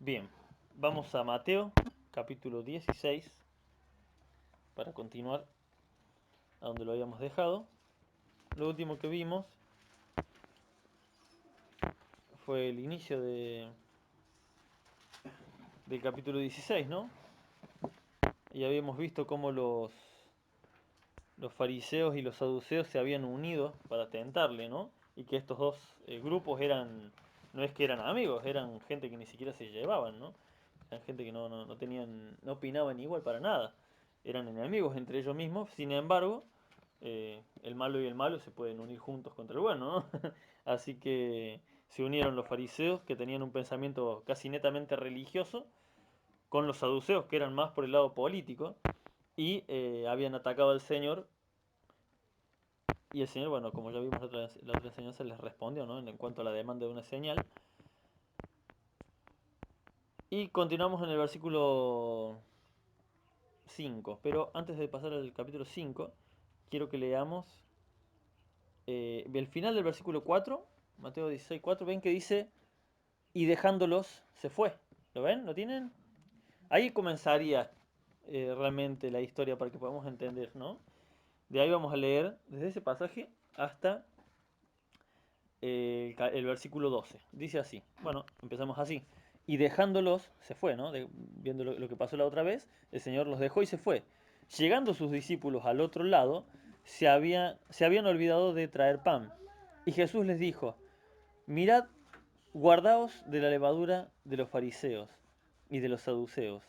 Bien, vamos a Mateo, capítulo 16, para continuar a donde lo habíamos dejado. Lo último que vimos fue el inicio del capítulo 16, ¿no? Y habíamos visto cómo los fariseos y los saduceos se habían unido para tentarle, ¿no? Y que estos dos grupos no es que eran amigos, eran gente que ni siquiera se llevaban, ¿no? Eran gente que no tenían, no opinaban igual para nada. Eran enemigos entre ellos mismos, sin embargo, el malo y el malo se pueden unir juntos contra el bueno, ¿no? Así que se unieron los fariseos, que tenían un pensamiento casi netamente religioso, con los saduceos, que eran más por el lado político, y habían atacado al Señor. Y el Señor, bueno, como ya vimos la otra enseñanza, les respondió, ¿no? En cuanto a la demanda de una señal. Y continuamos en el versículo 5. Pero antes de pasar al capítulo 5, quiero que leamos el final del versículo 4, Mateo 16, 4. Ven que dice, y dejándolos se fue. ¿Lo ven? ¿Lo tienen? Ahí comenzaría realmente la historia para que podamos entender, ¿no? De ahí vamos a leer desde ese pasaje hasta el versículo 12. Dice así. Bueno, empezamos así. Y dejándolos, se fue, ¿no? Viendo lo que pasó la otra vez, el Señor los dejó y se fue. Llegando sus discípulos al otro lado, se habían olvidado de traer pan. Y Jesús les dijo, mirad, guardaos de la levadura de los fariseos y de los saduceos.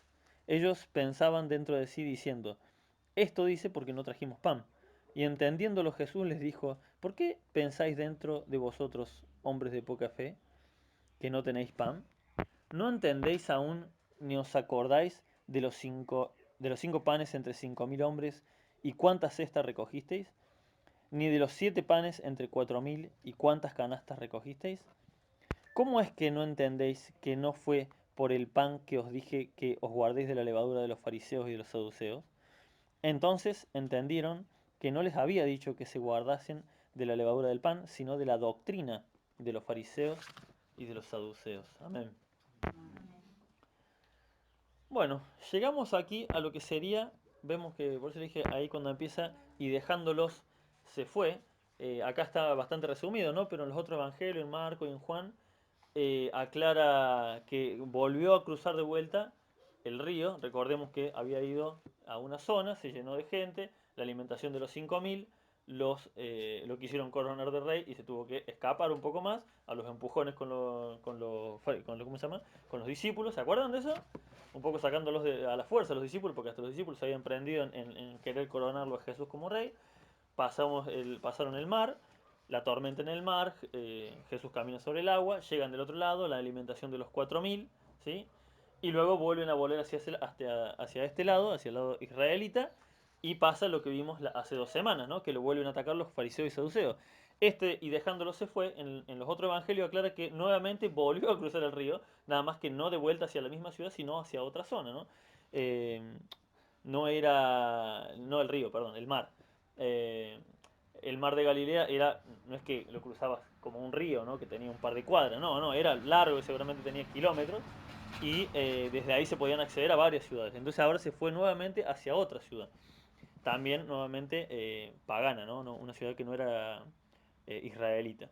Ellos pensaban dentro de sí diciendo, esto dice porque no trajimos pan. Y entendiéndolo Jesús les dijo, ¿por qué pensáis dentro de vosotros, hombres de poca fe, que no tenéis pan? ¿No entendéis aún ni os acordáis de los cinco panes entre 5000 hombres y cuántas cestas recogisteis? ¿Ni de los 7 panes entre 4000 y cuántas canastas recogisteis? ¿Cómo es que no entendéis que no fue por el pan que os dije que os guardéis de la levadura de los fariseos y de los saduceos? Entonces entendieron que no les había dicho que se guardasen de la levadura del pan, sino de la doctrina de los fariseos y de los saduceos. Amén. Bueno, llegamos aquí a lo que sería, vemos que, por eso le dije ahí cuando empieza, y dejándolos se fue. Acá está bastante resumido, ¿no? Pero en los otros evangelios, en Marco y en Juan, aclara que volvió a cruzar de vuelta el río. Recordemos que había ido a una zona, se llenó de gente, la alimentación de los 5000, lo quisieron coronar de rey y se tuvo que escapar un poco más a los empujones ¿cómo se llama? Con los discípulos. ¿Se acuerdan de eso? Un poco sacándolos a la fuerza a los discípulos, porque hasta los discípulos se habían prendido en querer coronarlo a Jesús como rey. Pasaron el mar, la tormenta en el mar, Jesús camina sobre el agua, llegan del otro lado, la alimentación de los 4000, ¿sí? Y luego vuelven a volver hacia este lado, hacia el lado israelita, y pasa lo que vimos hace 2 semanas, ¿no? Que lo vuelven a atacar los fariseos y saduceos. Y dejándolo se fue, en los otros evangelios aclara que nuevamente volvió a cruzar el río, nada más que no de vuelta hacia la misma ciudad, sino hacia otra zona, ¿no? Eh, no el río, perdón, el mar. Eh, el mar de Galilea no es que lo cruzabas como un río, ¿no? Que tenía un par de cuadras, no, era largo, seguramente tenía kilómetros, y desde ahí se podían acceder a varias ciudades. Entonces ahora se fue nuevamente hacia otra ciudad, también nuevamente pagana, ¿no? Una ciudad que no era israelita.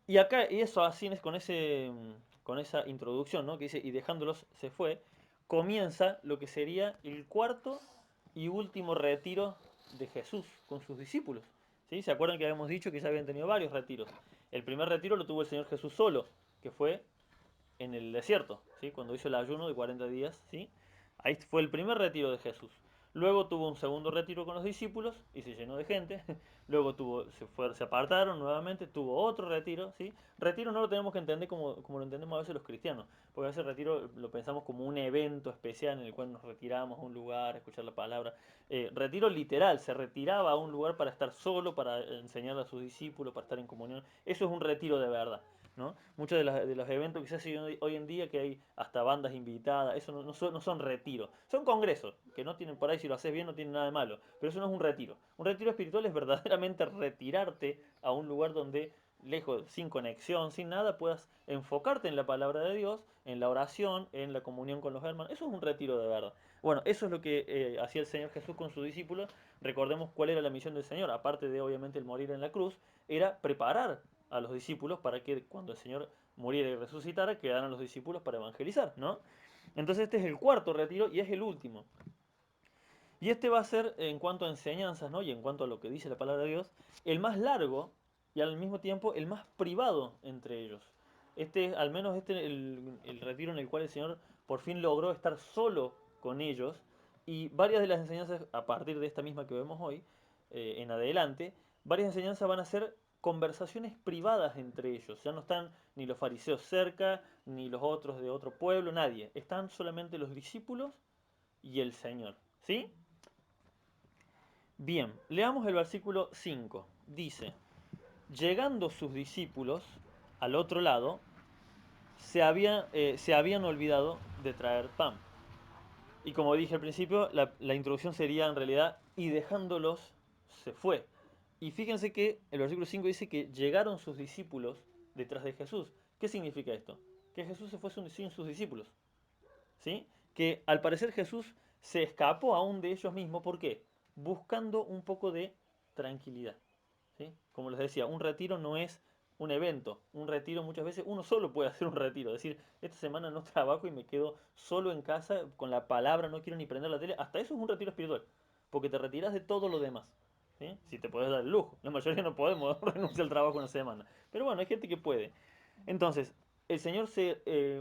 Y acá, y eso así es con esa introducción, ¿no? Que dice, y dejándolos se fue, comienza lo que sería el cuarto y último retiro de Jesús con sus discípulos. ¿Sí? ¿Se acuerdan que habíamos dicho que ya habían tenido varios retiros? El primer retiro lo tuvo el Señor Jesús solo, que fue en el desierto, ¿sí? Cuando hizo el ayuno de 40 días, ¿sí? Ahí fue el primer retiro de Jesús. Luego tuvo un segundo retiro con los discípulos y se llenó de gente. Luego se apartaron nuevamente, tuvo otro retiro, ¿sí? Retiro no lo tenemos que entender como lo entendemos a veces los cristianos, porque a veces retiro lo pensamos como un evento especial en el cual nos retiramos a un lugar a escuchar la palabra. Retiro literal, se retiraba a un lugar para estar solo, para enseñar a sus discípulos, para estar en comunión. Eso es un retiro de verdad. ¿No? Muchos de los eventos que se hacen hoy en día, que hay hasta bandas invitadas, eso no son retiros, son congresos, que no tienen por ahí, si lo haces bien, no tienen nada de malo, pero eso no es un retiro. Un retiro espiritual es verdaderamente retirarte a un lugar donde lejos, sin conexión, sin nada, puedas enfocarte en la palabra de Dios, en la oración, en la comunión con los hermanos. Eso es un retiro de verdad. Bueno, eso es lo que hacía el Señor Jesús con sus discípulos. Recordemos cuál era la misión del Señor, aparte de obviamente el morir en la cruz, era preparar a los discípulos para que cuando el Señor muriera y resucitara, quedaran los discípulos para evangelizar, ¿no? Entonces este es el cuarto retiro y es el último. Y este va a ser, en cuanto a enseñanzas, ¿no? Y en cuanto a lo que dice la palabra de Dios, el más largo y al mismo tiempo el más privado entre ellos. Este, al menos este, el retiro en el cual el Señor por fin logró estar solo con ellos. Y varias de las enseñanzas, a partir de esta misma que vemos hoy, en adelante, varias enseñanzas van a ser conversaciones privadas entre ellos. Ya no están ni los fariseos cerca, ni los otros de otro pueblo, nadie. Están solamente los discípulos y el Señor. ¿Sí? Bien, leamos el versículo 5. Dice, llegando sus discípulos al otro lado, se habían olvidado de traer pan. Y como dije al principio, la introducción sería en realidad, y dejándolos, se fue. Y fíjense que el versículo 5 dice que llegaron sus discípulos detrás de Jesús. ¿Qué significa esto? Que Jesús se fue sin sus discípulos. ¿Sí? Que al parecer Jesús se escapó aún de ellos mismos. ¿Por qué? Buscando un poco de tranquilidad. ¿Sí? Como les decía, un retiro no es un evento. Un retiro muchas veces uno solo puede hacer un retiro. Es decir, esta semana no trabajo y me quedo solo en casa con la palabra, no quiero ni prender la tele. Hasta eso es un retiro espiritual. Porque te retiras de todo lo demás. ¿Sí? Si te puedes dar el lujo. La mayoría no podemos renunciar al trabajo una semana. Pero bueno, hay gente que puede. Entonces, el Señor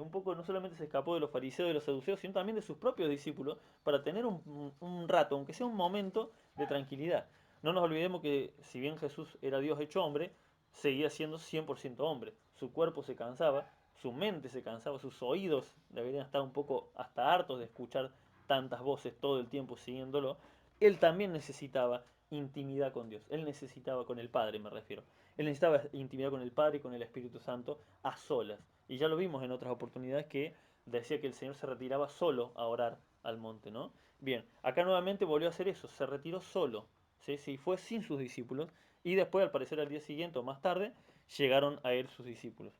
un poco no solamente se escapó de los fariseos y de los saduceos, sino también de sus propios discípulos para tener un rato, aunque sea un momento de tranquilidad. No nos olvidemos que si bien Jesús era Dios hecho hombre, seguía siendo 100% hombre. Su cuerpo se cansaba, su mente se cansaba, sus oídos deberían estar un poco hasta hartos de escuchar tantas voces todo el tiempo siguiéndolo. Él también necesitaba intimidad con Dios. Él necesitaba con el Padre, me refiero. Él necesitaba intimidad con el Padre y con el Espíritu Santo a solas. Y ya lo vimos en otras oportunidades que decía que el Señor se retiraba solo a orar al monte, ¿no? Bien, acá nuevamente volvió a hacer eso, se retiró solo, ¿sí? Sí, fue sin sus discípulos y después, al parecer al día siguiente o más tarde, llegaron a él sus discípulos.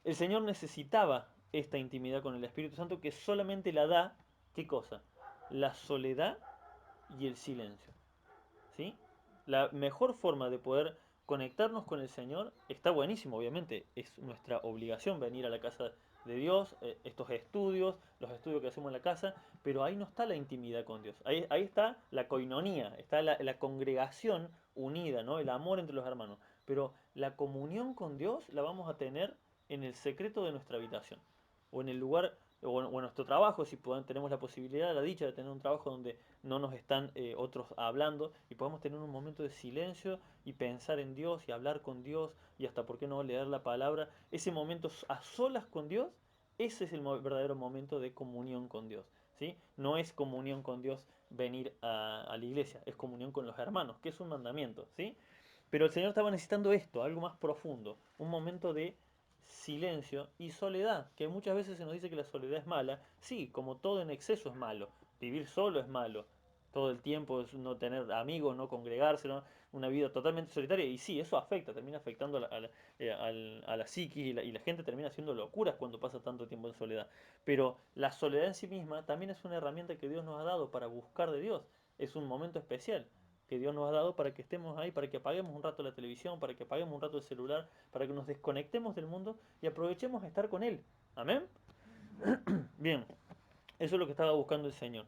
El Señor necesitaba esta intimidad con el Espíritu Santo que solamente la da, ¿qué cosa? La soledad y el silencio. ¿Sí? La mejor forma de poder conectarnos con el Señor está buenísimo, obviamente. Es nuestra obligación venir a la casa de Dios, estos estudios, los estudios que hacemos en la casa, pero ahí no está la intimidad con Dios. Ahí está la coinonía, está la congregación unida, ¿no? El amor entre los hermanos. Pero la comunión con Dios la vamos a tener en el secreto de nuestra habitación o en el lugar o en nuestro trabajo, si tenemos la posibilidad, la dicha de tener un trabajo donde no nos están otros hablando y podemos tener un momento de silencio y pensar en Dios y hablar con Dios y hasta, ¿por qué no?, leer la palabra. Ese momento a solas con Dios, ese es el verdadero momento de comunión con Dios. ¿Sí? No es comunión con Dios venir a la iglesia, es comunión con los hermanos, que es un mandamiento. ¿Sí? Pero el Señor estaba necesitando esto, algo más profundo, un momento de silencio y soledad, que muchas veces se nos dice que la soledad es mala. Sí, como todo en exceso es malo. Vivir solo es malo. Todo el tiempo es no tener amigos, no congregarse, ¿no? Una vida totalmente solitaria. Y sí, eso afecta, termina afectando a la psiquis y la gente termina haciendo locuras cuando pasa tanto tiempo en soledad. Pero la soledad en sí misma también es una herramienta que Dios nos ha dado para buscar de Dios. Es un momento especial que Dios nos ha dado para que estemos ahí, para que apaguemos un rato la televisión, para que apaguemos un rato el celular, para que nos desconectemos del mundo y aprovechemos a estar con Él. Amén. Bien, eso es lo que estaba buscando el Señor.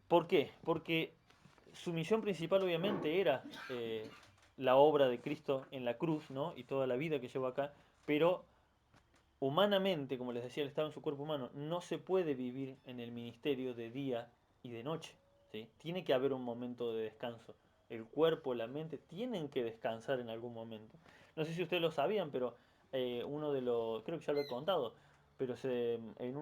¿Por qué? Porque su misión principal obviamente era la obra de Cristo en la cruz, ¿no? Y toda la vida que lleva acá, pero humanamente, como les decía, él estaba en su cuerpo humano, no se puede vivir en el ministerio de día y de noche. ¿Sí? Tiene que haber un momento de descanso. El cuerpo, la mente tienen que descansar en algún momento. No sé si ustedes lo sabían, pero uno de los, creo que ya lo he contado, pero en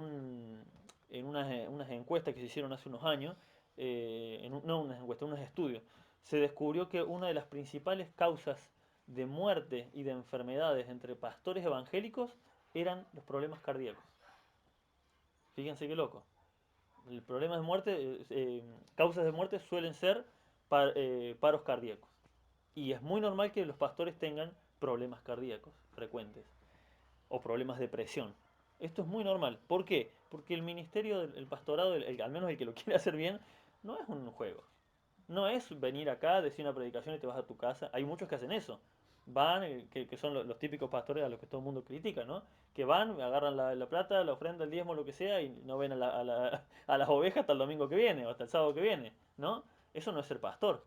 unas encuestas que se hicieron hace unos años, no unas encuestas, unos estudios, se descubrió que una de las principales causas de muerte y de enfermedades entre pastores evangélicos eran los problemas cardíacos. Fíjense qué loco. El problema de muerte, causas de muerte suelen ser paros cardíacos. Y es muy normal que los pastores tengan problemas cardíacos frecuentes o problemas de presión. Esto es muy normal. ¿Por qué? Porque el ministerio, el pastorado, al menos el que lo quiere hacer bien, no es un juego. No es venir acá, decir una predicación y te vas a tu casa. Hay muchos que hacen eso. Van, que son los típicos pastores a los que todo el mundo critica, ¿no? Que van, agarran la plata, la ofrenda, el diezmo, lo que sea, y no ven a las ovejas hasta el domingo que viene o hasta el sábado que viene, ¿no? Eso no es ser pastor.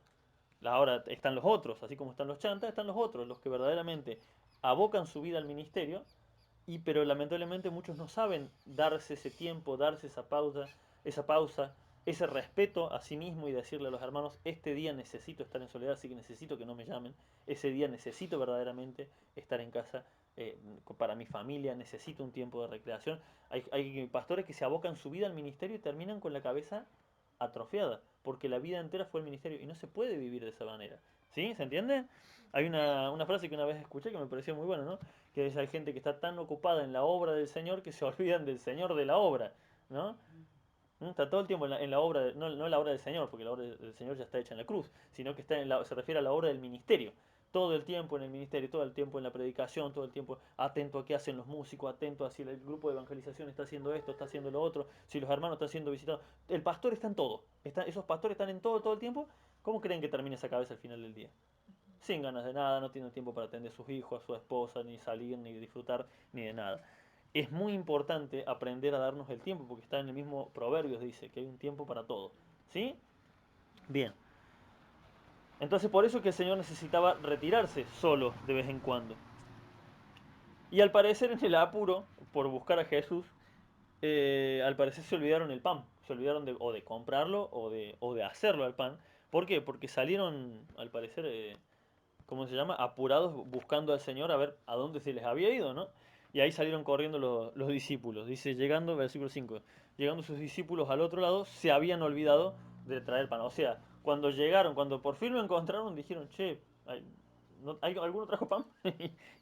Ahora están los otros, así como están los chantas, están los otros, los que verdaderamente abocan su vida al ministerio, pero lamentablemente muchos no saben darse ese tiempo, darse esa pausa, ese respeto a sí mismo y decirle a los hermanos, este día necesito estar en soledad, así que necesito que no me llamen, ese día necesito verdaderamente estar en casa para mi familia, necesito un tiempo de recreación. Hay pastores que se abocan su vida al ministerio y terminan con la cabeza atrofiada, porque la vida entera fue el ministerio y no se puede vivir de esa manera. ¿Sí? ¿Se entiende? Hay una frase que una vez escuché que me pareció muy buena, ¿no? Que hay gente que está tan ocupada en la obra del Señor que se olvidan del Señor de la obra, ¿no? Está todo el tiempo en la obra, no en la obra del Señor, porque la obra del Señor ya está hecha en la cruz, sino que se refiere a la obra del ministerio. Todo el tiempo en el ministerio, todo el tiempo en la predicación, todo el tiempo atento a qué hacen los músicos, atento a si el grupo de evangelización está haciendo esto, está haciendo lo otro, si los hermanos están siendo visitados. El pastor está en todo. Esos pastores están en todo el tiempo. ¿Cómo creen que termina esa cabeza al final del día? Sin ganas de nada, no tienen tiempo para atender a sus hijos, a su esposa, ni salir, ni disfrutar, ni de nada. Es muy importante aprender a darnos el tiempo, porque está en el mismo Proverbios, dice que hay un tiempo para todo. ¿Sí? Bien. Entonces por eso que el Señor necesitaba retirarse solo de vez en cuando. Y al parecer en el apuro por buscar a Jesús, al parecer se olvidaron el pan. Se olvidaron o de comprarlo o de hacerlo al pan. ¿Por qué? Porque salieron, al parecer, ¿cómo se llama? Apurados buscando al Señor a ver a dónde se les había ido, ¿no? Y ahí salieron corriendo los discípulos. Dice, llegando, versículo 5, llegando sus discípulos al otro lado, se habían olvidado de traer pan. O sea, cuando llegaron, cuando por fin lo encontraron, dijeron, che, ¿alguno trajo pan?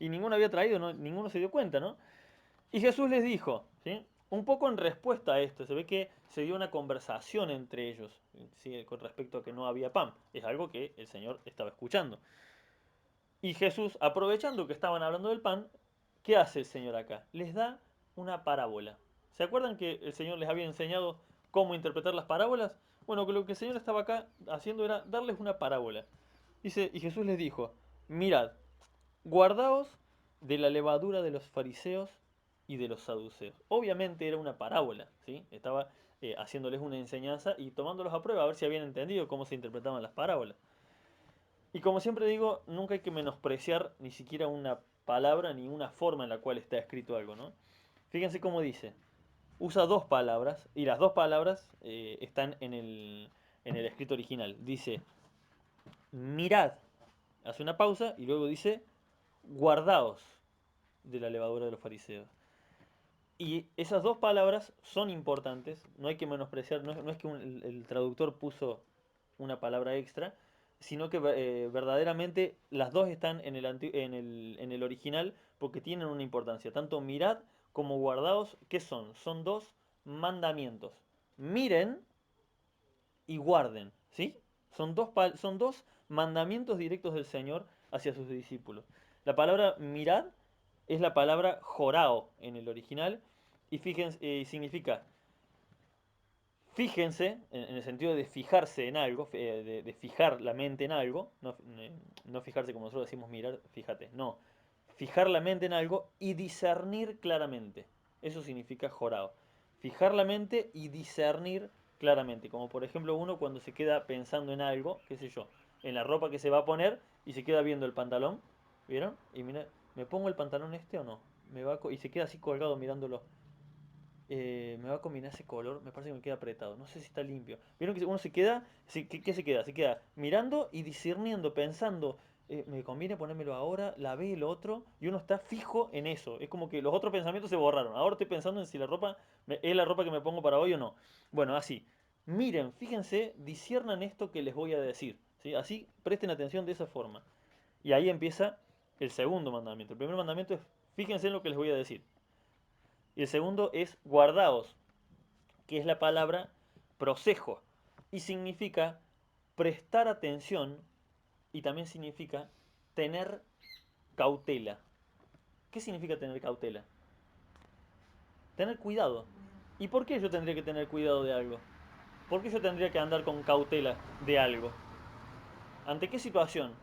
Y ninguno había traído, ¿no? Ninguno se dio cuenta, ¿no? Y Jesús les dijo, ¿sí? Un poco en respuesta a esto, se ve que se dio una conversación entre ellos, ¿sí? Con respecto a que no había pan. Es algo que el Señor estaba escuchando. Y Jesús, aprovechando que estaban hablando del pan, ¿qué hace el Señor acá? Les da una parábola. ¿Se acuerdan que el Señor les había enseñado cómo interpretar las parábolas? Bueno, que lo que el Señor estaba acá haciendo era darles una parábola. Dice, y Jesús les dijo, mirad, guardaos de la levadura de los fariseos y de los saduceos. Obviamente era una parábola, ¿sí? Estaba haciéndoles una enseñanza y tomándolos a prueba a ver si habían entendido cómo se interpretaban las parábolas. Y como siempre digo, nunca hay que menospreciar ni siquiera una palabra ni una forma en la cual está escrito algo, ¿no? Fíjense cómo dice. Usa dos palabras y las dos palabras están en el escrito original. Dice, mirad, hace una pausa y luego dice, guardaos de la levadura de los fariseos. Y esas dos palabras son importantes, no hay que menospreciar, no es que el traductor puso una palabra extra, sino que verdaderamente las dos están en el original porque tienen una importancia. Tanto mirad como guardaos, ¿qué son? Son dos mandamientos. Miren y guarden, ¿sí? Son dos mandamientos directos del Señor hacia sus discípulos. La palabra mirad es la palabra jorao en el original y fíjense, significa fíjense, en el sentido de fijarse en algo, de fijar la mente en algo, no fijarse como nosotros decimos mirar, fíjate, no, fijar la mente en algo y discernir claramente. Eso significa jorao. Fijar la mente y discernir claramente. Como por ejemplo uno cuando se queda pensando en algo, qué sé yo, en la ropa que se va a poner y se queda viendo el pantalón, ¿vieron? Y mira, ¿me pongo el pantalón este o no? Y se queda así colgado mirándolo. Me va a combinar ese color, me parece que me queda apretado, no sé si está limpio. Vieron que uno se queda, ¿qué se queda? Se queda mirando y discerniendo, pensando, me conviene ponérmelo ahora, la ve el otro, y uno está fijo en eso. Es como que los otros pensamientos se borraron. Ahora estoy pensando en si la ropa es la ropa que me pongo para hoy o no. Bueno, así. Miren, fíjense, disciernan esto que les voy a decir. ¿Sí? Así, presten atención de esa forma. Y ahí empieza el segundo mandamiento. El primer mandamiento es, fíjense en lo que les voy a decir. Y el segundo es guardaos, que es la palabra prosejo, y significa prestar atención y también significa tener cautela. ¿Qué significa tener cautela? Tener cuidado. ¿Y por qué yo tendría que tener cuidado de algo? ¿Por qué yo tendría que andar con cautela de algo? ¿Ante qué situación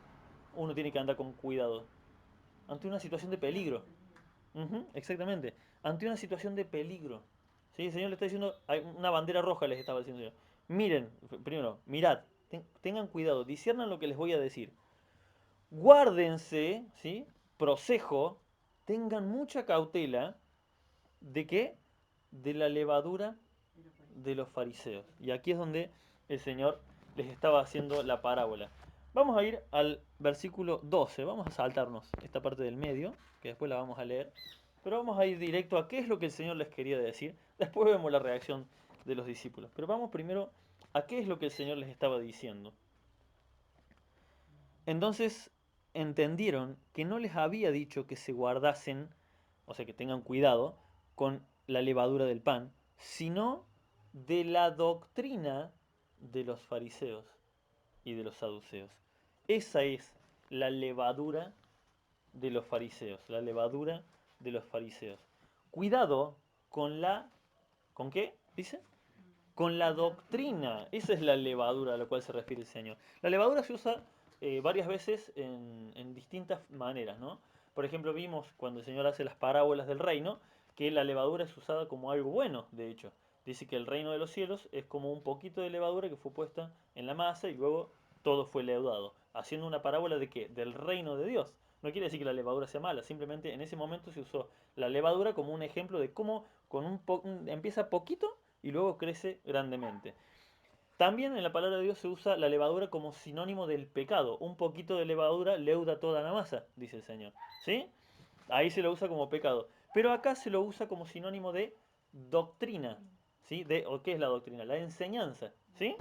uno tiene que andar con cuidado? Ante una situación de peligro. Ujú, exactamente. Ante una situación de peligro. ¿Sí? El Señor le está diciendo, hay una bandera roja les estaba diciendo el Señor. Miren, primero, mirad, tengan cuidado, disciernan lo que les voy a decir. Guárdense, ¿sí? Prosejo, tengan mucha cautela de qué? De la levadura de los fariseos. Y aquí es donde el Señor les estaba haciendo la parábola. Vamos a ir al versículo 12, vamos a saltarnos esta parte del medio, que después la vamos a leer, pero vamos a ir directo a qué es lo que el Señor les quería decir. Después vemos la reacción de los discípulos. Pero vamos primero a qué es lo que el Señor les estaba diciendo. Entonces entendieron que no les había dicho que se guardasen, o sea, que tengan cuidado con la levadura del pan, sino de la doctrina de los fariseos y de los saduceos. Esa es la levadura de los fariseos, la levadura de los fariseos. Cuidado con la... ¿Con qué? Dice. Con la doctrina. Esa es la levadura a la cual se refiere el Señor. La levadura se usa varias veces en distintas maneras, ¿no? Por ejemplo, vimos cuando el Señor hace las parábolas del reino, que la levadura es usada como algo bueno, de hecho. Dice que el reino de los cielos es como un poquito de levadura que fue puesta en la masa y luego todo fue leudado. Haciendo una parábola de qué? Del reino de Dios. No quiere decir que la levadura sea mala, simplemente en ese momento se usó la levadura como un ejemplo de cómo con empieza poquito y luego crece grandemente. También en la palabra de Dios se usa la levadura como sinónimo del pecado. Un poquito de levadura leuda toda la masa, dice el Señor. ¿Sí? Ahí se lo usa como pecado. Pero acá se lo usa como sinónimo de doctrina. ¿Sí? ¿O qué es la doctrina? La enseñanza. ¿Sí?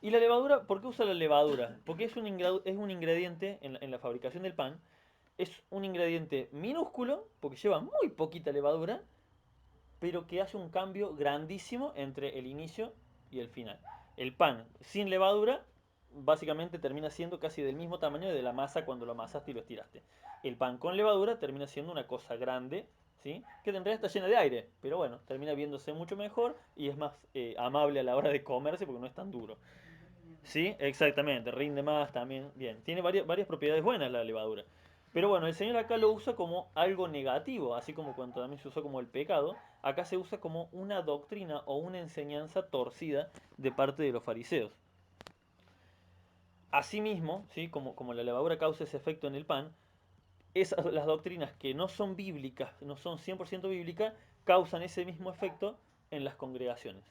Y la levadura, ¿por qué usa la levadura? Porque es un ingrediente en la fabricación del pan. Es un ingrediente minúsculo, porque lleva muy poquita levadura, pero que hace un cambio grandísimo entre el inicio y el final. El pan sin levadura básicamente termina siendo casi del mismo tamaño de la masa cuando lo amasaste y lo estiraste. El pan con levadura termina siendo una cosa grande, ¿sí? Que en realidad está llena de aire, pero bueno, termina viéndose mucho mejor y es más amable a la hora de comerse porque no es tan duro. Sí, exactamente, rinde más también. Bien, tiene varias propiedades buenas la levadura. Pero bueno, el Señor acá lo usa como algo negativo, así como cuando también se usó como el pecado, acá se usa como una doctrina o una enseñanza torcida de parte de los fariseos. Asimismo, ¿sí? como la levadura causa ese efecto en el pan, las doctrinas que no son bíblicas, no son 100% bíblicas, causan ese mismo efecto en las congregaciones.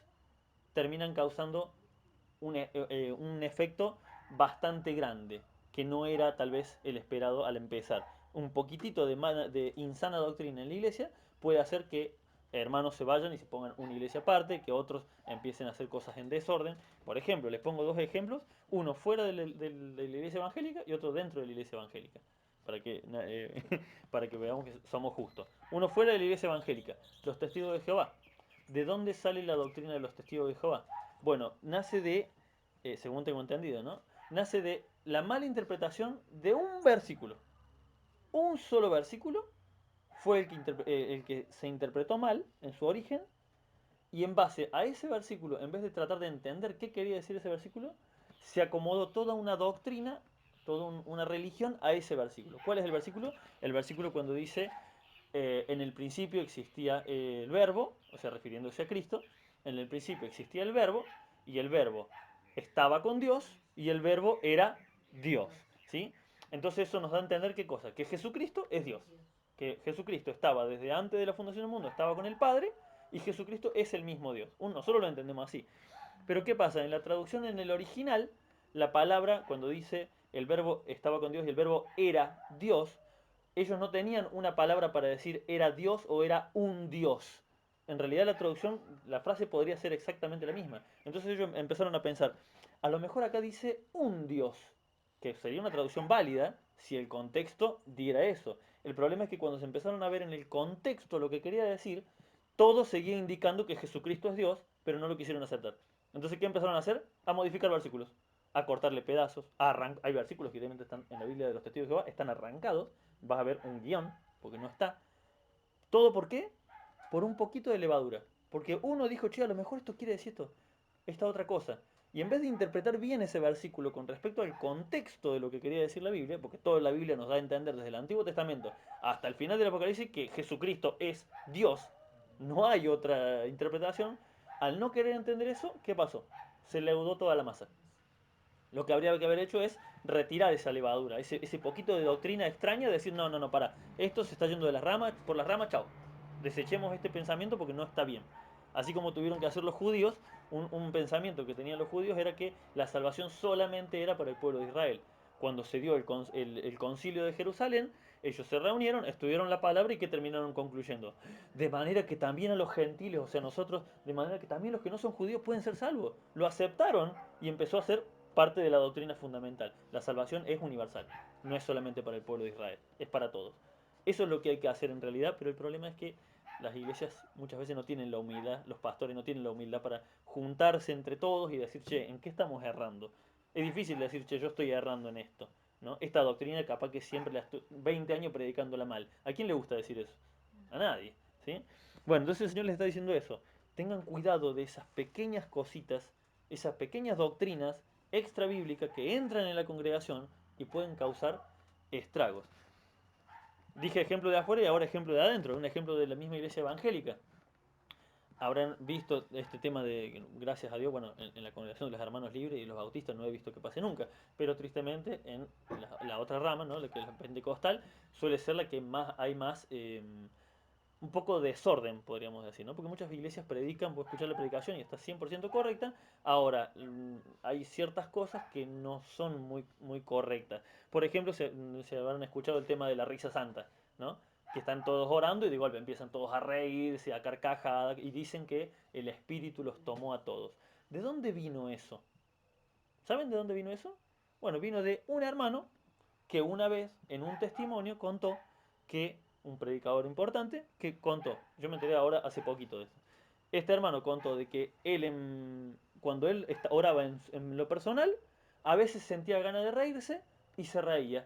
Terminan causando un efecto bastante grande, que no era tal vez el esperado al empezar. Un poquitito de insana doctrina en la iglesia puede hacer que hermanos se vayan y se pongan una iglesia aparte, que otros empiecen a hacer cosas en desorden. Por ejemplo, les pongo dos ejemplos, uno fuera de la iglesia evangélica y otro dentro de la iglesia evangélica, para que, para que veamos que somos justos. Uno fuera de la iglesia evangélica, los testigos de Jehová. ¿De dónde sale la doctrina de los testigos de Jehová? Bueno, nace de, según tengo entendido, ¿no? Nace de la mala interpretación de un versículo. Un solo versículo fue el que se interpretó mal en su origen y en base a ese versículo, en vez de tratar de entender qué quería decir ese versículo, se acomodó toda una doctrina, toda una religión a ese versículo. ¿Cuál es el versículo? El versículo cuando dice, en el principio existía el verbo, o sea, refiriéndose a Cristo, en el principio existía el verbo y el verbo estaba con Dios y el verbo era Dios, ¿sí? Entonces eso nos da a entender qué cosa, que Jesucristo es Dios, que Jesucristo estaba desde antes de la fundación del mundo, estaba con el Padre y Jesucristo es el mismo Dios. Nosotros lo entendemos así. Pero ¿qué pasa? En la traducción en el original, la palabra, cuando dice el verbo estaba con Dios y el verbo era Dios, ellos no tenían una palabra para decir era Dios o era un Dios. En realidad la traducción, la frase podría ser exactamente la misma. Entonces ellos empezaron a pensar, a lo mejor acá dice un Dios, que sería una traducción válida si el contexto diera eso. El problema es que cuando se empezaron a ver en el contexto lo que quería decir, todo seguía indicando que Jesucristo es Dios, pero no lo quisieron aceptar. Entonces, ¿qué empezaron a hacer? A modificar versículos. a cortarle pedazos, hay versículos que evidentemente están en la Biblia de los Testigos de Jehová, están arrancados, vas a ver un guión, porque no está. ¿Todo por qué? Por un poquito de levadura. Porque uno dijo, che, a lo mejor esto quiere decir esto, esta otra cosa. Y en vez de interpretar bien ese versículo con respecto al contexto de lo que quería decir la Biblia, porque toda la Biblia nos da a entender desde el Antiguo Testamento hasta el final del Apocalipsis que Jesucristo es Dios, no hay otra interpretación, al no querer entender eso, ¿qué pasó? Se leudó toda la masa. Lo que habría que haber hecho es retirar esa levadura, ese poquito de doctrina extraña, decir, no, no, no, para, esto se está yendo de las ramas, por las ramas, chao. Desechemos este pensamiento porque no está bien. Así como tuvieron que hacer los judíos, un pensamiento que tenían los judíos era que la salvación solamente era para el pueblo de Israel. Cuando se dio el concilio de Jerusalén, ellos se reunieron, estudiaron la palabra y que terminaron concluyendo. De manera que también a los gentiles, o sea, nosotros, de manera que también los que no son judíos pueden ser salvos. Lo aceptaron y empezó a ser parte de la doctrina fundamental. La salvación es universal, no es solamente para el pueblo de Israel, es para todos. Eso es lo que hay que hacer en realidad, pero el problema es que las iglesias muchas veces no tienen la humildad, los pastores no tienen la humildad para juntarse entre todos y decir, che, ¿en qué estamos errando? Es difícil decir, che, yo estoy errando en esto. ¿No? Esta doctrina capaz que siempre la estoy 20 años predicándola mal. ¿A quién le gusta decir eso? A nadie. ¿Sí? Bueno, entonces el Señor les está diciendo eso. Tengan cuidado de esas pequeñas cositas, esas pequeñas doctrinas extra bíblicas que entran en la congregación y pueden causar estragos. Dije ejemplo de afuera y ahora ejemplo de adentro, un ejemplo de la misma iglesia evangélica. Habrán visto este tema de, gracias a Dios, bueno, en la congregación de los hermanos libres y los bautistas no he visto que pase nunca, pero tristemente en la otra rama, ¿no? La que es la pentecostal, suele ser la que más hay más un poco de desorden, podríamos decir, ¿no? Porque muchas iglesias predican, vos escuchar la predicación y está 100% correcta. Ahora, hay ciertas cosas que no son muy correctas. Por ejemplo, se habrán escuchado el tema de la risa santa, ¿no? Que están todos orando y de golpe empiezan todos a reírse, a carcajadas y dicen que el Espíritu los tomó a todos. ¿De dónde vino eso? ¿Saben de dónde vino eso? Bueno, vino de un hermano que una vez en un testimonio contó que un predicador importante que contó, yo me enteré ahora hace poquito de eso. Este hermano contó de que él cuando él oraba en lo personal, a veces sentía ganas de reírse y se reía.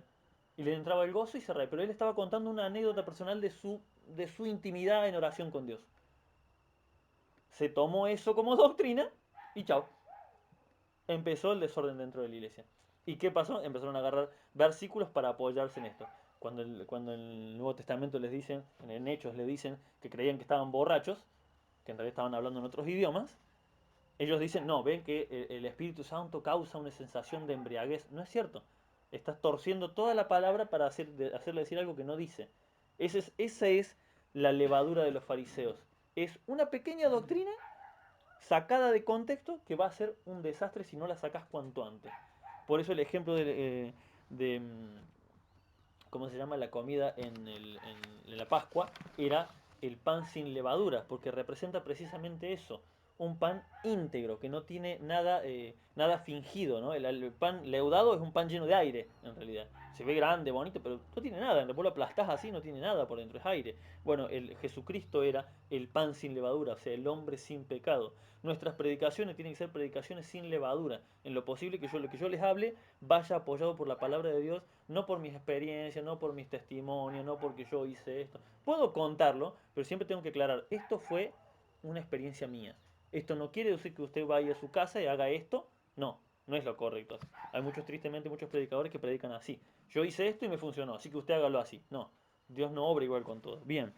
Y le entraba el gozo y se reía. Pero él estaba contando una anécdota personal de su intimidad en oración con Dios. Se tomó eso como doctrina y chao, empezó el desorden dentro de la iglesia. ¿Y qué pasó? Empezaron a agarrar versículos para apoyarse en esto. Cuando el Nuevo Testamento les dicen, en Hechos les dicen que creían que estaban borrachos, que en realidad estaban hablando en otros idiomas, ellos dicen, no, ven que el Espíritu Santo causa una sensación de embriaguez. No es cierto. Estás torciendo toda la palabra para hacerle decir algo que no dice. Esa es la levadura de los fariseos. Es una pequeña doctrina sacada de contexto que va a ser un desastre si no la sacas cuanto antes. Por eso el ejemplo de ¿cómo se llama? La comida en la Pascua era el pan sin levadura, porque representa precisamente eso, un pan íntegro, que no tiene nada fingido, ¿no? El pan leudado es un pan lleno de aire, en realidad. Se ve grande, bonito, pero no tiene nada. Después lo aplastás así, no tiene nada por dentro, es aire. Bueno, el Jesucristo era el pan sin levadura, o sea, el hombre sin pecado. Nuestras predicaciones tienen que ser predicaciones sin levadura. En lo posible que lo que yo les hable vaya apoyado por la palabra de Dios, no por mis experiencias, no por mis testimonios, no porque yo hice esto. Puedo contarlo, pero siempre tengo que aclarar, esto fue una experiencia mía. Esto no quiere decir que usted vaya a su casa y haga esto. No, no es lo correcto. Hay tristemente, muchos predicadores que predican así. Yo hice esto y me funcionó, así que usted hágalo así. No, Dios no obra igual con todos. Bien,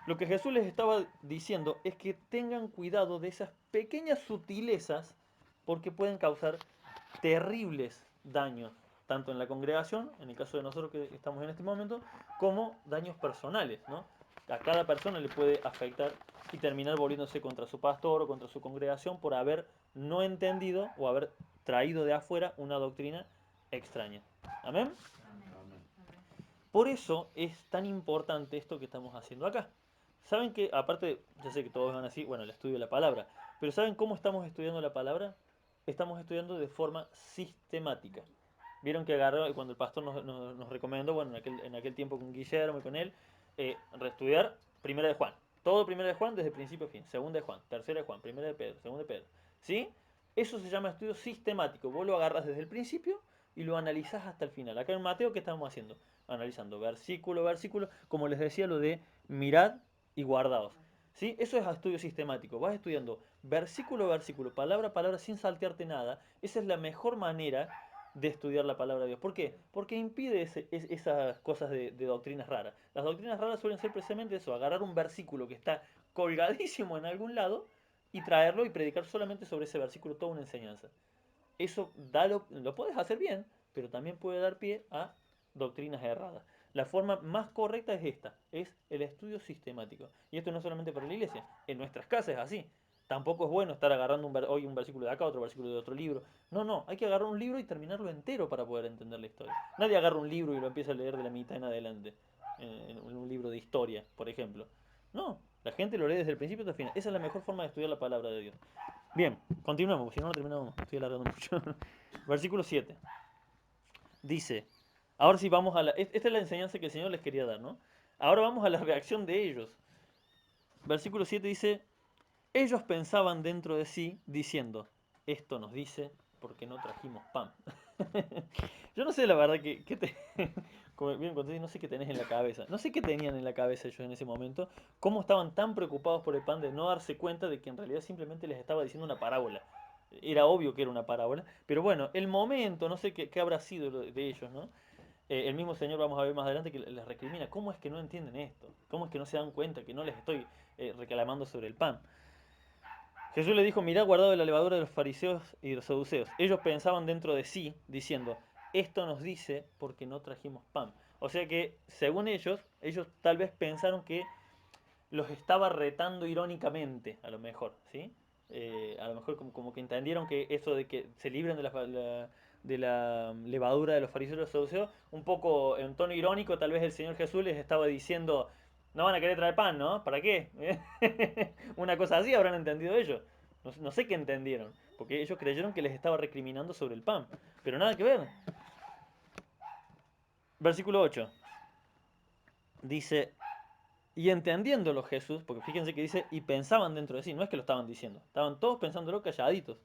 lo que Jesús les estaba diciendo es que tengan cuidado de esas pequeñas sutilezas porque pueden causar terribles daños, tanto en la congregación, en el caso de nosotros que estamos en este momento, como daños personales, ¿no? A cada persona le puede afectar y terminar volviéndose contra su pastor o contra su congregación por haber no entendido o haber traído de afuera una doctrina extraña. ¿Amén? Por eso es tan importante esto que estamos haciendo acá. Saben que, aparte, ya sé que todos van así, bueno, el estudio de la palabra, pero ¿saben cómo estamos estudiando la palabra? Estamos estudiando de forma sistemática. Vieron que agarró, cuando el pastor nos recomendó, bueno, en aquel tiempo con Guillermo y con él, reestudiar Primera de Juan. Todo Primera de Juan desde principio a fin. Segunda de Juan, Tercera de Juan, Primera de Pedro, Segunda de Pedro. ¿Sí? Eso se llama estudio sistemático. Vos lo agarras desde el principio y lo analizás hasta el final. Acá en Mateo, ¿qué estamos haciendo? Analizando versículo a versículo, como les decía, lo de mirad y guardaos. ¿Sí? Eso es estudio sistemático. Vas estudiando versículo a versículo, palabra a palabra, sin saltearte nada. Esa es la mejor manera de estudiar la palabra de Dios. ¿Por qué? Porque impide esas cosas de doctrinas raras. Las doctrinas raras suelen ser precisamente eso, agarrar un versículo que está colgadísimo en algún lado y traerlo y predicar solamente sobre ese versículo toda una enseñanza. Eso lo puedes hacer bien, pero también puede dar pie a doctrinas erradas. La forma más correcta es esta, es el estudio sistemático. Y esto no solamente para la iglesia, en nuestras casas es así. Tampoco es bueno estar agarrando hoy un versículo de acá, otro versículo de otro libro. No, no, hay que agarrar un libro y terminarlo entero para poder entender la historia. Nadie agarra un libro y lo empieza a leer de la mitad en adelante, en un libro de historia, por ejemplo. No, la gente lo lee desde el principio hasta el final. Esa es la mejor forma de estudiar la palabra de Dios. Bien, continuemos, porque si no, no terminamos. Estoy alargando mucho. Versículo 7. Dice, ahora sí vamos a la... Esta es la enseñanza que el Señor les quería dar, ¿no? Ahora vamos a la reacción de ellos. Versículo 7 dice, ellos pensaban dentro de sí, diciendo, esto nos dice porque no trajimos pan. Yo no sé la verdad que te... Como bien conté, no sé qué tenés en la cabeza. No sé qué tenían en la cabeza ellos en ese momento. Cómo estaban tan preocupados por el pan de no darse cuenta de que en realidad simplemente les estaba diciendo una parábola. Era obvio que era una parábola. Pero bueno, el momento, no sé qué habrá sido de ellos, ¿no? El mismo Señor, vamos a ver más adelante, que les recrimina. ¿Cómo es que no entienden esto? ¿Cómo es que no se dan cuenta que no les estoy reclamando sobre el pan? Jesús le dijo, mirad guardado de la levadura de los fariseos y de los saduceos. Ellos pensaban dentro de sí, diciendo, esto nos dice porque no trajimos pan. O sea que, según ellos tal vez pensaron que los estaba retando irónicamente, a lo mejor, ¿sí? A lo mejor como que entendieron que eso de que se libren de la levadura de los fariseos y los saduceos, un poco en tono irónico, tal vez el Señor Jesús les estaba diciendo, no van a querer traer pan, ¿no? ¿Para qué? Una cosa así habrán entendido ellos. No sé qué entendieron, porque ellos creyeron que les estaba recriminando sobre el pan, pero nada que ver. Versículo 8 dice, y entendiéndolo Jesús, porque fíjense que dice, y pensaban dentro de sí, no es que lo estaban diciendo, estaban todos pensándolo calladitos.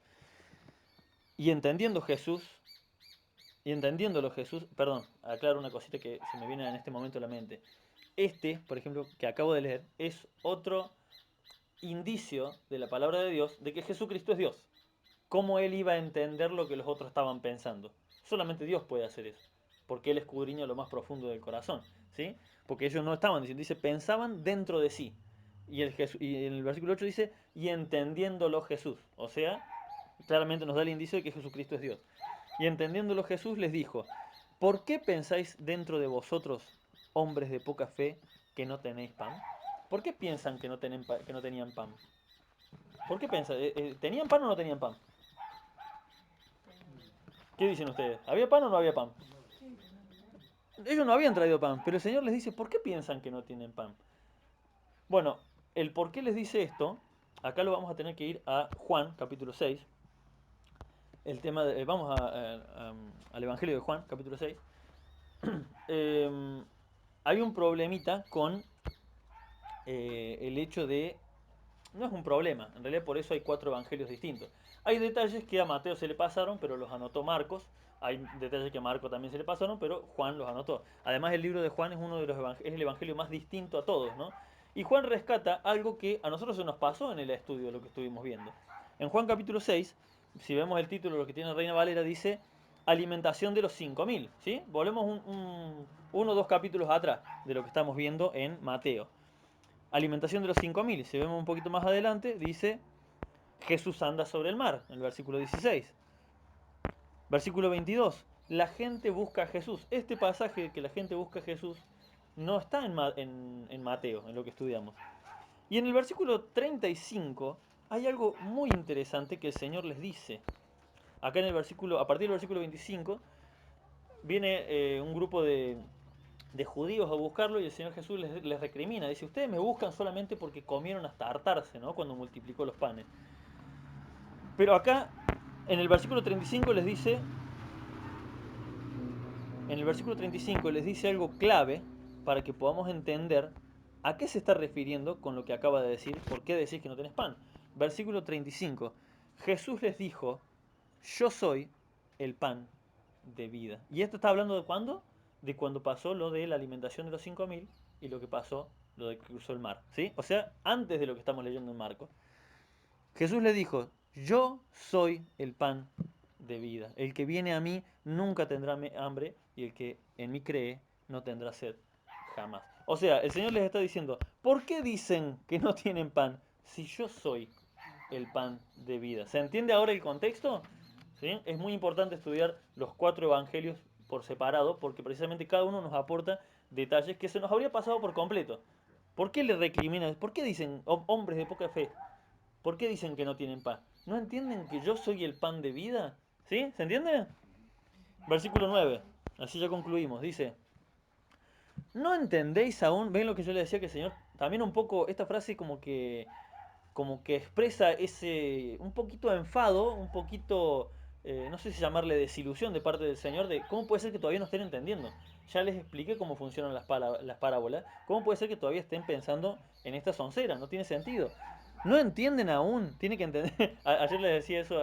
Y entendiendo Jesús, perdón, aclaro una cosita que se me viene en este momento a la mente. Por ejemplo, que acabo de leer, es otro indicio de la palabra de Dios de que Jesucristo es Dios. ¿Cómo él iba a entender lo que los otros estaban pensando? Solamente Dios puede hacer eso, porque él escudriña lo más profundo del corazón, ¿sí? Porque ellos no estaban diciendo, dice, pensaban dentro de sí. Y en el versículo 8 dice, y entendiéndolo Jesús. O sea, claramente nos da el indicio de que Jesucristo es Dios. Y entendiéndolo Jesús les dijo, ¿por qué pensáis dentro de vosotros, hombres de poca fe, que no tenéis pan? ¿Por qué piensan que que no tenían pan? ¿Por qué piensan? ¿Tenían pan o no tenían pan? ¿Qué dicen ustedes? ¿Había pan o no había pan? Ellos no habían traído pan, pero el Señor les dice, ¿por qué piensan que no tienen pan? Bueno, el por qué les dice esto, acá lo vamos a tener que ir a Juan, capítulo 6. Vamos al Evangelio de Juan, capítulo 6. Hay un problemita con el hecho de... No es un problema, en realidad por eso hay 4 evangelios distintos. Hay detalles que a Mateo se le pasaron, pero los anotó Marcos. Hay detalles que a Marco también se le pasaron, pero Juan los anotó. Además, el libro de Juan es uno de es el evangelio más distinto a todos, ¿no? Y Juan rescata algo que a nosotros se nos pasó en el estudio de lo que estuvimos viendo. En Juan capítulo 6, si vemos el título, lo que tiene Reina Valera, dice alimentación de los 5000, ¿sí? Volvemos uno o dos capítulos atrás de lo que estamos viendo en Mateo. Alimentación de los 5000. Si vemos un poquito más adelante, dice Jesús anda sobre el mar, en el versículo 16. Versículo 22. La gente busca a Jesús. Este pasaje que la gente busca a Jesús no está en Mateo, en lo que estudiamos. Y en el versículo 35 hay algo muy interesante que el Señor les dice. Acá a partir del versículo 25, viene un grupo de judíos a buscarlo y el Señor Jesús les recrimina. Dice, ustedes me buscan solamente porque comieron hasta hartarse, ¿no? Cuando multiplicó los panes. Pero acá, en el versículo 35 les dice, algo clave para que podamos entender a qué se está refiriendo con lo que acaba de decir, por qué decís que no tenés pan. Versículo 35. Jesús les dijo, yo soy el pan de vida. Y esto está hablando de cuándo? De cuando pasó lo de la alimentación de los 5.000 y lo que pasó, lo de que cruzó el mar. ¿Sí? O sea, antes de lo que estamos leyendo en Marcos. Jesús le dijo, yo soy el pan de vida. El que viene a mí nunca tendrá hambre y el que en mí cree no tendrá sed jamás. O sea, el Señor les está diciendo, ¿por qué dicen que no tienen pan si yo soy el pan de vida? ¿Se entiende ahora el contexto? ¿Sí? Es muy importante estudiar los 4 evangelios por separado porque precisamente cada uno nos aporta detalles que se nos habría pasado por completo. ¿Por qué le recriminan? ¿Por qué dicen hombres de poca fe? ¿Por qué dicen que no tienen pan? ¿No entienden que yo soy el pan de vida? ¿Sí? ¿Se entiende? Versículo 9. Así ya concluimos. Dice, ¿no entendéis aún? ¿Ven lo que yo le decía que el Señor? También un poco, esta frase como que expresa ese, un poquito de enfado, un poquito, no sé si llamarle desilusión de parte del Señor, de cómo puede ser que todavía no estén entendiendo. Ya les expliqué cómo funcionan las parábolas. ¿Cómo puede ser que todavía estén pensando en esta soncera? No tiene sentido. No entienden aún, tiene que entender. Ayer le decía eso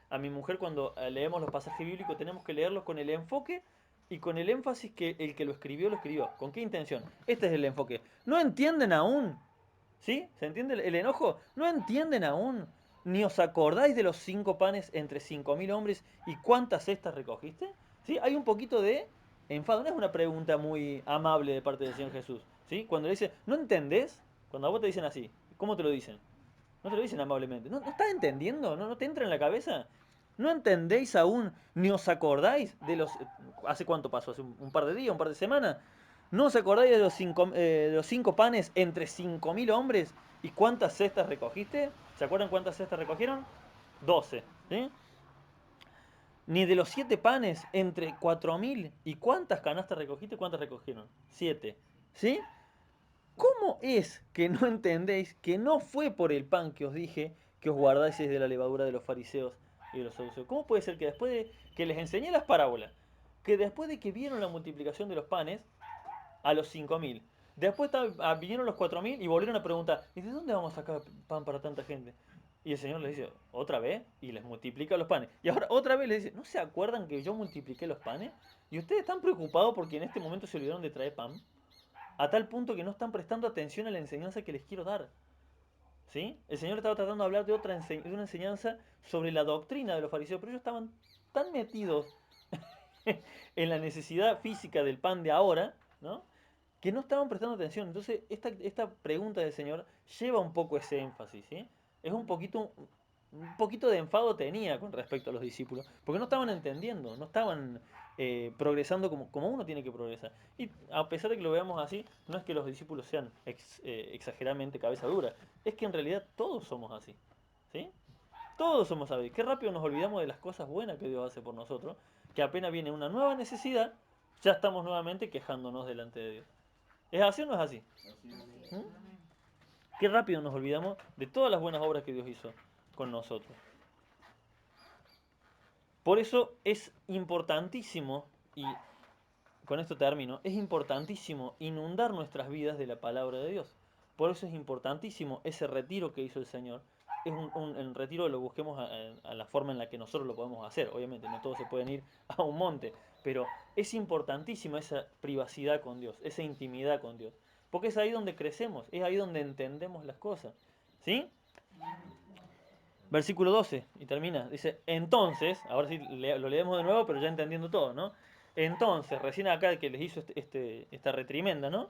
a mi mujer cuando leemos los pasajes bíblicos, tenemos que leerlos con el enfoque y con el énfasis que el que lo escribió. ¿Con qué intención? Este es el enfoque. No entienden aún. ¿Sí? ¿Se entiende el enojo? ¿No entienden aún? ¿Ni os acordáis de los 5 panes entre 5.000 hombres y cuántas cestas recogiste? ¿Sí? Hay un poquito de enfado. No es una pregunta muy amable de parte del Señor Jesús. ¿Sí? Cuando le dice, ¿no entendés? Cuando a vos te dicen así, ¿cómo te lo dicen? No te lo dicen amablemente. ¿No estás entendiendo? ¿No te entra en la cabeza? ¿No entendéis aún? ¿Ni os acordáis de los... ¿Hace cuánto pasó? ¿Hace un par de días? ¿Un par de semanas? ¿No os acordáis de los 5 panes entre 5.000 hombres? ¿Y cuántas cestas recogiste? ¿Se acuerdan cuántas cestas recogieron? 12. ¿Sí? Ni de los 7 panes entre 4.000. ¿Y cuántas canastas recogiste? ¿Cuántas recogieron? 7. ¿Sí? ¿Cómo es que no entendéis que no fue por el pan que os dije que os guardaseis de la levadura de los fariseos y de los saduceos? ¿Cómo puede ser que después de que les enseñé las parábolas, que después de que vieron la multiplicación de los panes a los 5.000, después vinieron los 4.000 y volvieron a preguntar, ¿y de dónde vamos a sacar pan para tanta gente? Y el Señor les dice, ¿otra vez? Y les multiplica los panes. Y ahora otra vez les dice, ¿no se acuerdan que yo multipliqué los panes? ¿Y ustedes están preocupados porque en este momento se olvidaron de traer pan? A tal punto que no están prestando atención a la enseñanza que les quiero dar. ¿Sí? El Señor estaba tratando de hablar de una enseñanza sobre la doctrina de los fariseos, pero ellos estaban tan metidos en la necesidad física del pan de ahora, ¿no? Que no estaban prestando atención. Entonces, esta pregunta del Señor lleva un poco ese énfasis, ¿sí? Es un poquito de enfado tenía con respecto a los discípulos, porque no estaban entendiendo, no estaban progresando como uno tiene que progresar. Y a pesar de que lo veamos así, no es que los discípulos sean exageradamente cabeza dura, es que en realidad todos somos así, ¿sí? Todos somos así. Qué rápido nos olvidamos de las cosas buenas que Dios hace por nosotros, que apenas viene una nueva necesidad, ya estamos nuevamente quejándonos delante de Dios. ¿Es así o no es así? ¿Mm? Qué rápido nos olvidamos de todas las buenas obras que Dios hizo con nosotros. Por eso es importantísimo, y con esto termino, es importantísimo inundar nuestras vidas de la palabra de Dios. Por eso es importantísimo ese retiro que hizo el Señor. Es el retiro lo busquemos a la forma en la que nosotros lo podemos hacer. Obviamente no todos se pueden ir a un monte, pero es importantísima esa privacidad con Dios, esa intimidad con Dios. Porque es ahí donde crecemos, es ahí donde entendemos las cosas. ¿Sí? Versículo 12, y termina. Dice, entonces, ahora sí lo leemos de nuevo, pero ya entendiendo todo, ¿no? Entonces, recién acá que les hizo esta retrimenda, ¿no?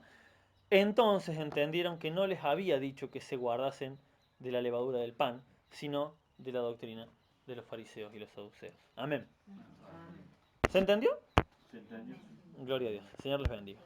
Entonces entendieron que no les había dicho que se guardasen de la levadura del pan, sino de la doctrina de los fariseos y los saduceos. Amén. ¿Se entendió? Se entendió. Gloria a Dios. Señor les bendiga.